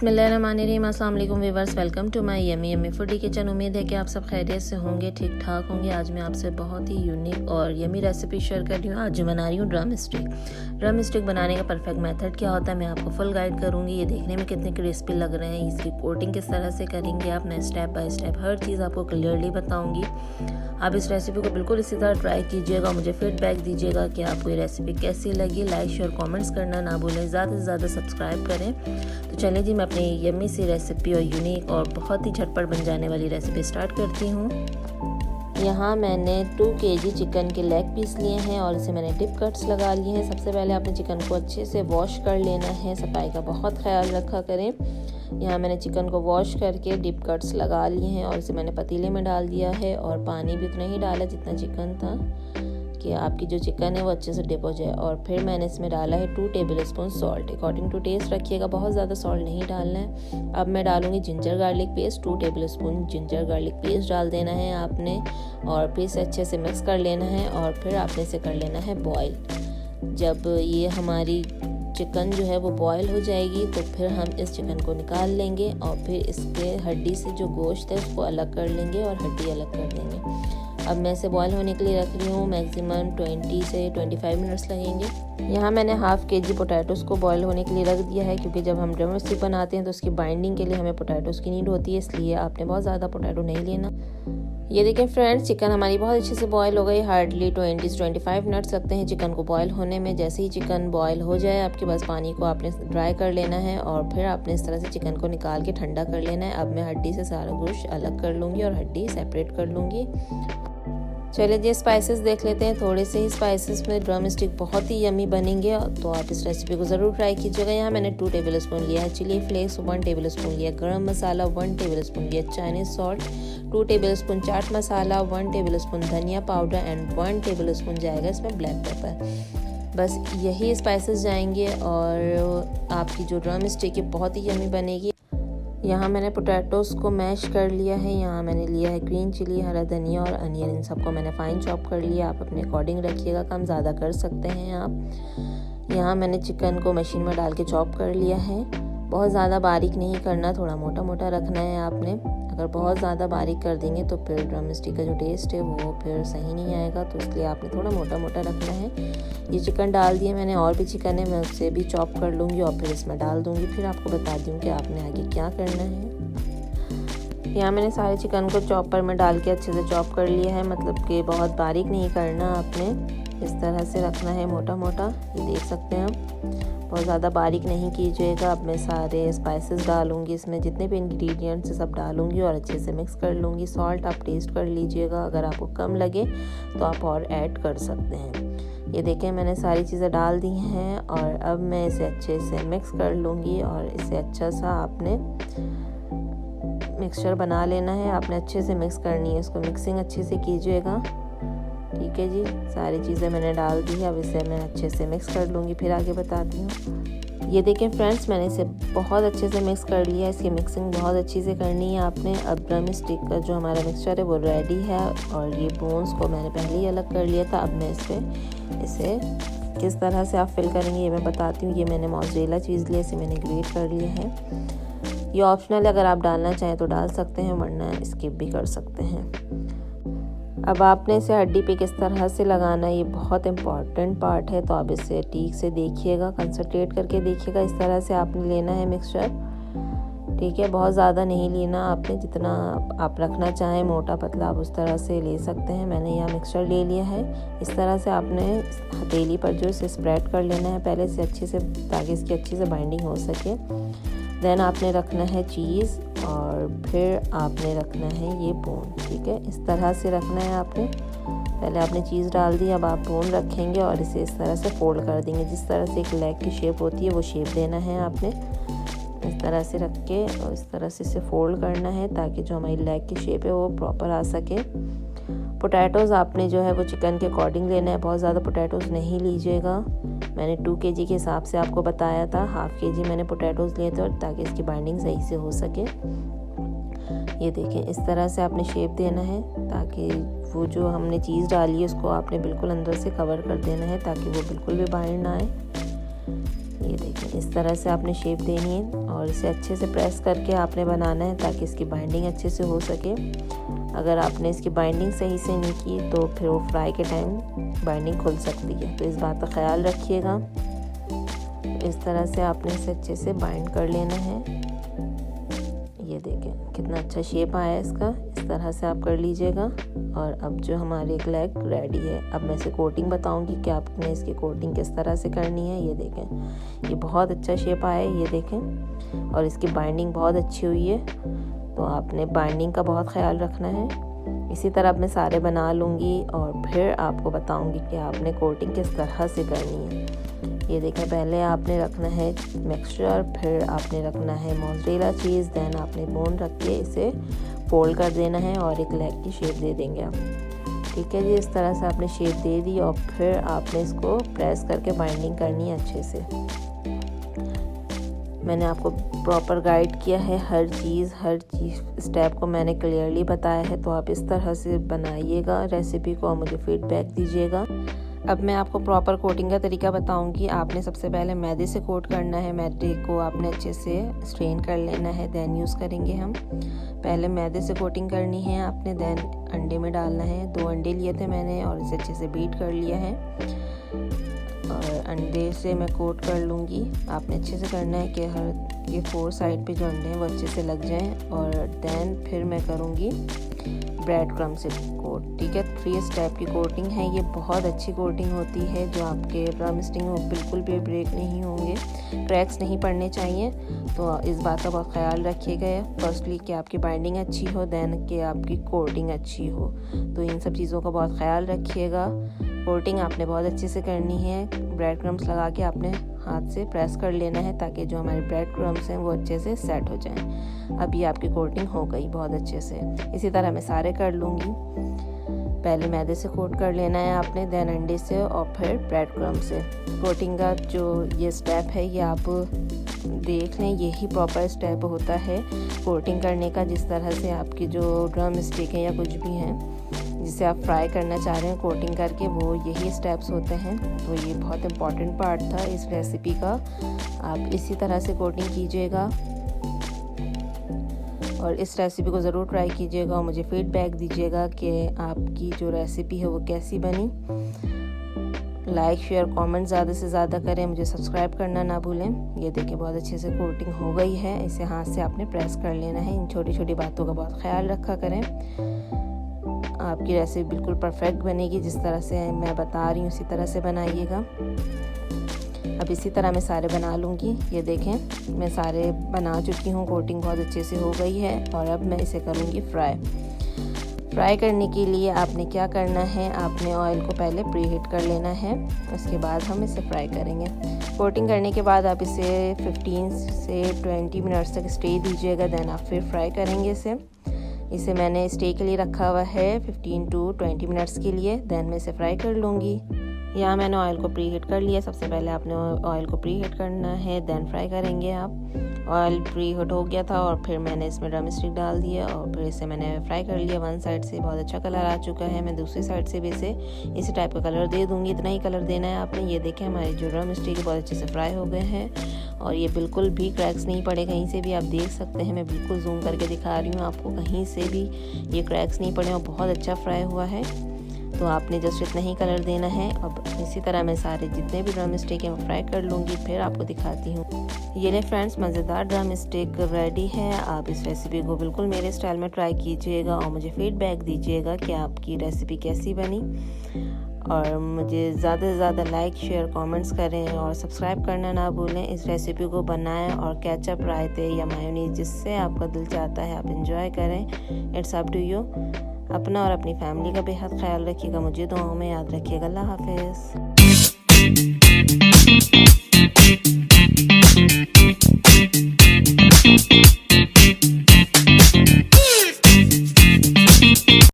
बिस्मिल्लाहिर्रहमानिर्रहीम। अस्सलाम वालेकुम viewers, welcome to my yummy yummy foodie kitchen. उम्मीद है कि आप सब खैरियत से होंगे, ठीक ठाक होंगे। आज मैं आपसे बहुत ही यूनिक और यम्मी रेसिपी शेयर कर रही हूँ। आज बना रही हूँ ड्रम स्टिक। ड्रम स्टिक बनाने का परफेक्ट मेथड क्या होता है मैं आपको फुल गाइड करूँगी। ये देखने में कितने क्रिस्पी लग रहे हैं, इसकी कोटिंग किस तरह से करेंगे आप, मैं स्टेप बाय स्टेप हर चीज़ आपको क्लियरली बताऊँगी। आप इस रेसिपी को बिल्कुल इसी तरह ट्राई कीजिएगा, मुझे फीडबैक दीजिएगा कि आपको ये रेसिपी कैसी लगी। लाइक शेयर कमेंट्स करना ना भूलें, ज़्यादा से ज़्यादा सब्सक्राइब करें। तो चलिए जी, मैं अपनी यम्मी सी रेसिपी और यूनिक और बहुत ही झटपट बन जाने वाली रेसिपी स्टार्ट करती हूँ। यहाँ मैंने 2 kg चिकन के लेग पीस लिए हैं और इसे मैंने डिप कट्स लगा लिए हैं। सबसे पहले आपने चिकन को अच्छे से वॉश कर लेना है, सफाई का बहुत ख्याल रखा करें। यहाँ मैंने चिकन को वॉश करके डिप कट्स लगा लिए हैं और इसे मैंने पतीले में डाल दिया है और पानी भी उतना ही डाला जितना चिकन था, कि आपकी जो चिकन है वो अच्छे से डिप हो जाए। और फिर मैंने इसमें डाला है 2 tablespoon salt. According to taste रखिएगा, बहुत ज़्यादा सॉल्ट नहीं डालना है। अब मैं डालूंगी ginger garlic paste. 2 tablespoon ginger garlic paste डाल देना है आपने और फिर इसे अच्छे से मिक्स कर लेना है और फिर आपने इसे कर लेना है बॉयल। जब ये हमारी चिकन जो है वो बॉयल हो जाएगी तो फिर हम इस चिकन को निकाल लेंगे और फिर इसके हड्डी से जो गोश्त है उसको अलग कर लेंगे और हड्डी अलग कर देंगे। अब मैं इसे बॉयल होने के लिए रख रही हूँ, मैक्सिमम 20 से 25 मिनट्स लगेंगे। यहाँ मैंने हाफ kg पोटैटोस को बॉयल होने के लिए रख दिया है, क्योंकि जब हम ड्रम स्टिक बनाते हैं तो उसकी बाइंडिंग के लिए हमें पोटैटोस की नीड होती है, इसलिए आपने बहुत ज़्यादा पोटैटो नहीं लेना। ये देखिए फ्रेंड्स, चिकन हमारी बहुत अच्छे से बॉयल हो गई। हार्डली 20 से 25 मिनट्स लगते हैं चिकन को बॉयल होने में। जैसे ही चिकन बॉयल हो जाए आपके पास, पानी को आपने ड्राई कर लेना है और फिर आपने इस तरह से चिकन को निकाल के ठंडा कर लेना है। अब मैं हड्डी से सारा गोश्त अलग कर लूँगी और हड्डी सेपरेट कर लूँगी। चलिए जी, स्पाइसेस देख लेते हैं। थोड़े से ही स्पाइसेस में ड्रम स्टिक बहुत ही यम्मी बनेंगे, तो आप इस रेसिपी को ज़रूर ट्राई कीजिएगा। यहाँ मैंने 2 टेबलस्पून लिया है चिली फ्लेक्स, 1 टेबलस्पून लिया गरम मसाला, 1 टेबलस्पून लिया Chinese salt, 2 tablespoon chaat masala, 1 tablespoon धनिया पाउडर एंड 1 टेबलस्पून जाएगा इसमें ब्लैक पेपर। बस यही स्पाइसेस जाएंगे और आपकी जो ड्रम स्टिक है बहुत ही यम्मी बनेगी। यहाँ मैंने पोटैटोस को मैश कर लिया है। यहाँ मैंने लिया है ग्रीन चिली, हरा धनिया और अनियन। इन सबको मैंने फाइन चॉप कर लिया। आप अपने अकॉर्डिंग रखिएगा, कम ज़्यादा कर सकते हैं आप। यहाँ मैंने चिकन को मशीन में डाल के चॉप कर लिया है। बहुत ज़्यादा बारीक नहीं करना, थोड़ा मोटा मोटा रखना है आपने। अगर बहुत ज़्यादा बारीक कर देंगे तो फिर ड्रम स्टिक का जो टेस्ट है वो फिर सही नहीं आएगा, तो इसलिए आपने थोड़ा मोटा मोटा रखना है। ये चिकन डाल दिया मैंने, और भी चिकन है, मैं उससे भी चॉप कर लूँगी और फिर इसमें डाल दूँगी। फिर आपको बता दूँ कि आपने आगे क्या करना है। यहाँ मैंने सारे चिकन को चॉपर में डाल के अच्छे से चॉप कर लिया है, मतलब कि बहुत बारीक नहीं करना आपने, इस तरह से रखना है मोटा मोटा। ये देख सकते हैं आप, बहुत ज़्यादा बारीक नहीं कीजिएगा। अब मैं सारे स्पाइसेस डालूंगी इसमें, जितने भी इंग्रेडिएंट्स सब डालूंगी और अच्छे से मिक्स कर लूँगी। सॉल्ट आप टेस्ट कर लीजिएगा, अगर आपको कम लगे तो आप और ऐड कर सकते हैं। ये देखें, मैंने सारी चीज़ें डाल दी हैं और अब मैं इसे अच्छे से मिक्स कर लूँगी और इसे अच्छा सा आपने मिक्सचर बना लेना है। आपने अच्छे से मिक्स करनी है, इसको मिक्सिंग अच्छे से कीजिएगा। ठीक है जी, सारी चीज़ें मैंने डाल दी है। अब इसे मैं अच्छे से मिक्स कर लूँगी, फिर आगे बताती हूँ। ये देखें फ्रेंड्स, मैंने इसे बहुत अच्छे से मिक्स कर लिया। इसकी मिक्सिंग बहुत अच्छी से करनी है आपने। अब ड्रम स्टिक का जो हमारा मिक्सचर है वो रेडी है और ये बोन्स को मैंने पहले ही अलग कर लिया था। अब मैं इसे किस तरह से आप फिल करेंगे ये मैं बताती हूँ। ये मैंने मोज़रेला चीज़ लिया, इसे मैंने ग्रेट कर लिया है। ये ऑप्शनल है, अगर आप डालना चाहें तो डाल सकते हैं, वरना स्किप भी कर सकते हैं। अब आपने इसे हड्डी पे किस तरह से लगाना है, ये बहुत इम्पॉर्टेंट पार्ट है, तो आप इसे ठीक से देखिएगा, कंसंट्रेट करके देखिएगा। इस तरह से आपने लेना है मिक्सचर, ठीक है। बहुत ज़्यादा नहीं लेना आपने, जितना आप रखना चाहें मोटा पतला आप उस तरह से ले सकते हैं। मैंने यहाँ मिक्सचर ले लिया है। इस तरह से आपने हथेली पर जो इसे स्प्रेड कर लेना है पहले से अच्छे से, ताकि इसकी अच्छी से बाइंडिंग हो सके। देन आपने रखना है चीज़ और फिर आपने रखना है ये बोन, ठीक है। इस तरह से रखना है आपने। पहले आपने चीज़ डाल दी, अब आप बोन रखेंगे और इसे इस तरह से फोल्ड कर देंगे। जिस तरह से एक लेग की शेप होती है वो शेप देना है आपने। इस तरह से रख के और इस तरह से इसे फोल्ड करना है, ताकि जो हमारी लेग की शेप है वो प्रॉपर आ सके। पोटैटोज़ आपने जो है वो चिकन के अकॉर्डिंग लेना है, बहुत ज़्यादा पोटैटोज़ नहीं लीजिएगा। मैंने 2 kg के हिसाब से आपको बताया था, हाफ kg मैंने पोटैटोज़ लिए थे, और ताकि इसकी बाइंडिंग सही से हो सके। ये देखें, इस तरह से आपने शेप देना है, ताकि वो जो हमने चीज़ डाली है उसको आपने बिल्कुल अंदर से कवर कर देना है, ताकि वो बिल्कुल भी बाहर ना आए। ये ये देखिए इस तरह से आपने शेप देनी है और इसे अच्छे से प्रेस करके आपने बनाना है ताकि इसकी बाइंडिंग अच्छे से हो सके। अगर आपने इसकी बाइंडिंग सही से नहीं की तो फिर वो फ्राई के टाइम बाइंडिंग खुल सकती है, तो इस बात का ख्याल रखिएगा। इस तरह से आपने इसे अच्छे से बाइंड कर लेना है। ये देखें कितना अच्छा शेप आया है इसका, इस तरह से आप कर लीजिएगा। और अब जो हमारी एक लेग रेडी है, अब मैं इसे कोटिंग बताऊंगी कि आपने इसकी कोटिंग किस तरह से करनी है। ये देखें ये बहुत अच्छा शेप आया है, ये देखें, और इसकी बाइंडिंग बहुत अच्छी हुई है। तो आपने बाइंडिंग का बहुत ख्याल रखना है। इसी तरह अब मैं सारे बना लूँगी और फिर आपको बताऊँगी कि आपने कोटिंग किस तरह से करनी है। ये देखें पहले आपने रखना है मिक्सचर, फिर आपने रखना है मोज़रेला चीज़, देन आपने बोन रख के इसे फोल्ड कर देना है और एक लेग की शेप दे देंगे आप। ठीक है जी, इस तरह से आपने शेप दे दी और फिर आपने इसको प्रेस करके बाइंडिंग करनी है अच्छे से। मैंने आपको प्रॉपर गाइड किया है, हर चीज़ स्टेप को मैंने क्लियरली बताया है। तो आप इस तरह से बनाइएगा रेसिपी को और मुझे फीडबैक दीजिएगा। अब मैं आपको प्रॉपर कोटिंग का तरीका बताऊंगी। आपने सबसे पहले मैदे से कोट करना है। मैदे को आपने अच्छे से स्ट्रेन कर लेना है, देन यूज़ करेंगे हम। पहले मैदे से कोटिंग करनी है आपने, देन अंडे में डालना है। 2 अंडे लिए थे मैंने और इसे अच्छे से बीट कर लिया है और अंडे से मैं कोट कर लूँगी। आपने अच्छे से करना है कि हर ये 4 साइड पे जो अंडे हैं वो अच्छे से लग जाएं। और देन फिर मैं करूँगी ब्रेड क्रम्ब से कोट। ठीक है, 3 स्टेप की कोटिंग है, ये बहुत अच्छी कोटिंग होती है जो आपके ड्रम स्टिक में बिल्कुल भी ब्रेक नहीं होंगे, क्रैक्स नहीं पड़ने चाहिए। तो इस बात का बहुत ख्याल रखिएगा। फर्स्टली कि आपकी बाइंडिंग अच्छी हो, देन कि आपकी कोटिंग अच्छी हो। तो इन सब चीज़ों का बहुत ख्याल रखिएगा। कोटिंग आपने बहुत अच्छे से करनी है। ब्रेड क्रम्ब्स लगा के आपने हाथ से प्रेस कर लेना है ताकि जो हमारे ब्रेड क्रम्ब्स हैं वो अच्छे से सेट हो जाएं। अब ये आपकी कोटिंग हो गई बहुत अच्छे से। इसी तरह मैं सारे कर लूँगी। पहले मैदे से कोट कर लेना है आपने, देन अंडे से और फिर ब्रेड क्रम्ब से। कोटिंग का जो ये स्टेप है ये आप देख लें, यही प्रॉपर स्टेप होता है कोटिंग करने का। जिस तरह से आपकी जो ड्रम स्टिक है या कुछ भी हैं जिसे आप फ्राई करना चाह रहे हैं कोटिंग करके, वो यही स्टेप्स होते हैं। तो ये बहुत इम्पॉर्टेंट पार्ट था इस रेसिपी का। आप इसी तरह से कोटिंग कीजिएगा और इस रेसिपी को ज़रूर ट्राई कीजिएगा और मुझे फीडबैक दीजिएगा कि आपकी जो रेसिपी है वो कैसी बनी। लाइक शेयर कमेंट ज़्यादा से ज़्यादा करें, मुझे सब्सक्राइब करना ना भूलें। ये देखिए बहुत अच्छे से कोटिंग हो गई है। इसे हाथ से आपने प्रेस कर लेना है। इन छोटी छोटी बातों का बहुत ख्याल रखा करें। आपकी रेसिपी बिल्कुल परफेक्ट बनेगी। जिस तरह से मैं बता रही हूँ उसी तरह से बनाइएगा। अब इसी तरह मैं सारे बना लूँगी। ये देखें मैं सारे बना चुकी हूँ, कोटिंग बहुत अच्छे से हो गई है। और अब मैं इसे करूँगी फ्राई करने के लिए आपने क्या करना है, आपने ऑयल को पहले प्री हीट कर लेना है, उसके बाद हम इसे फ्राई करेंगे। कोटिंग करने के बाद आप इसे 15 से 20 मिनट्स तक स्टे दीजिएगा, देन आप फिर फ्राई करेंगे इसे मैंने स्टे के लिए रखा हुआ है 15 to 20 मिनट्स के लिए। देन मैं इसे फ्राई कर लूँगी। यहाँ मैंने ऑयल को प्री हीट कर लिया। सबसे पहले आपने ऑयल को प्री हीट करना है, देन फ्राई करेंगे आप। ऑयल प्री हीट हो गया था और फिर मैंने इसमें ड्रम स्टिक डाल दिया और फिर इसे मैंने फ्राई कर लिया। 1 साइड से बहुत अच्छा कलर आ चुका है, मैं दूसरी साइड से भी इसी टाइप का कलर दे दूँगी। इतना ही कलर देना है आपने। ये देखें हमारे जो ड्रम स्टिक बहुत अच्छे से फ्राई हो गए हैं और ये बिल्कुल भी क्रैक्स नहीं पड़े कहीं से भी। आप देख सकते हैं, मैं बिल्कुल जूम करके दिखा रही हूँ आपको, कहीं से भी ये क्रैक्स नहीं पड़े और बहुत अच्छा फ्राई हुआ है। तो आपने जस्ट इतना ही कलर देना है। अब इसी तरह मैं सारे जितने भी ड्रम स्टिक हैं वो फ्राई कर लूँगी, फिर आपको दिखाती हूँ। ये ले फ्रेंड्स, मज़ेदार ड्रम स्टिक रेडी है। आप इस रेसिपी को बिल्कुल मेरे स्टाइल में ट्राई कीजिएगा और मुझे फीडबैक दीजिएगा कि आपकी रेसिपी कैसी बनी। और मुझे ज़्यादा से ज़्यादा लाइक शेयर कमेंट्स करें और सब्सक्राइब करना ना भूलें। इस रेसिपी को बनाएं और केचप, रायते या मायोनीज जिससे आपका दिल चाहता है आप इंजॉय करें। It's up to you. अपना और अपनी फैमिली का बेहद ख्याल रखिएगा। मुझे दुआओं में याद रखिएगा। अल्लाह हाफिज़।